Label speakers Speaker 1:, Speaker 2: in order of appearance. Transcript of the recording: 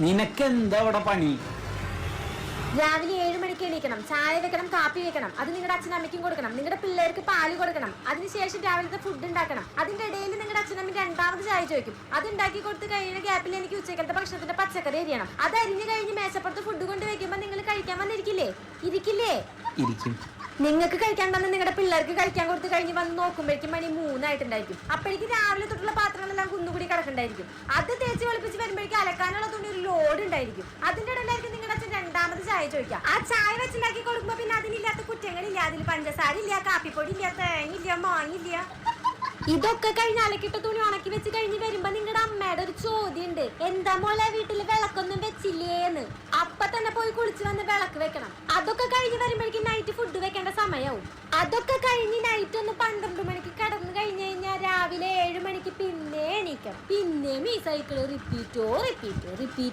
Speaker 1: നിനക്കെന്താ അവിടെ പണി?
Speaker 2: രാവിലെ 7 മണിക്ക് എണീക്കണം, ചായ വെക്കണം, കാപ്പി വെക്കണം, അത് നിങ്ങളുടെ അച്ഛനും അമ്മയ്ക്കും കൊടുക്കണം, നിങ്ങളുടെ പിള്ളേർക്ക് പാല് കൊടുക്കണം, അതിനുശേഷം രാവിലത്തെ ഫുഡ് ഉണ്ടാക്കണം. അതിന്റെ ഇടയിൽ നിങ്ങളുടെ അച്ഛനമ്മ രണ്ടാമത് ചായ ചോദിക്കും. അത് ഉണ്ടാക്കി കൊടുത്ത് കഴിയുന്ന ഗ്യാപ്പിൽ എനിക്ക് ഉച്ചക്കലത്തെ ഭക്ഷണത്തിന്റെ പച്ചക്കറി അരിയണം. അത് അരിഞ്ഞു കഴിഞ്ഞ് മേശപ്പുറത്ത് ഫുഡ് കൊണ്ട് വെക്കുമ്പോ നിങ്ങൾ കഴിക്കാൻ വന്നിരിക്കില്ലേ? ഇരിക്കില്ലേ?
Speaker 1: ഇരിക്കും.
Speaker 2: നിങ്ങൾക്ക് കഴിക്കാൻ തന്നെ നിങ്ങളുടെ പിള്ളേർക്ക് കഴിക്കാൻ കൊടുത്ത് കഴിഞ്ഞ് വന്ന് നോക്കുമ്പോഴേക്കും മണി 3 ആയിട്ടുണ്ടായിരിക്കും. അപ്പോഴേക്കും രാവിലെ തൊട്ടുള്ള പാത്രങ്ങളെല്ലാം കുന്നുകൂടി കിടക്കണ്ടായിരിക്കും. അത് തേച്ച് വെളുപ്പിച്ച് വരുമ്പോഴേക്കും അലക്കാനുള്ള തുണി ഒരു ലോഡ് ഉണ്ടായിരിക്കും. അതിന്റെ ഇടയിലായിരിക്കും നിങ്ങളുടെ അച്ഛൻ രണ്ടാമത് ചായ ചോദിക്കാം. ആ ചായ വെച്ചുണ്ടാക്കി കൊടുക്കുമ്പോ പിന്നെ അതിനില്ലാത്ത കുറ്റങ്ങളില്ല. അതിൽ പഞ്ചസാര ഇല്ല, കാപ്പിപ്പൊടി ഇല്ല, തേങ്ങില്ല, മാങ്ങില്ല. ഇതൊക്കെ കഴിഞ്ഞ് അലക്കിട്ട തുണി ഉണക്കി വെച്ച് കഴിഞ്ഞ് വരുമ്പോ നിങ്ങളുടെ അമ്മയുടെ ഒരു ചോദ്യം ഉണ്ട്, എന്താ മോളെ വീട്ടില് വിളക്കൊന്നും വെച്ചില്ലേന്ന്. അപ്പൊ തന്നെ പോയി കുളിച്ച് വന്ന് വിളക്ക് വെക്കണം. അതൊക്കെ കഴിഞ്ഞ് വരുമ്പോഴേക്കും നൈറ്റ് ഫുഡ് വെക്കേണ്ട സമയവും. അതൊക്കെ കഴിഞ്ഞ് നൈറ്റ് ഒന്ന് 12 മണിക്ക് കടന്നു കഴിഞ്ഞ് കഴിഞ്ഞാൽ രാവിലെ 7 മണിക്ക് പിന്നെ എണീക്കണം. പിന്നെയും ഈ സൈക്കിള് റിപ്പീറ്റ്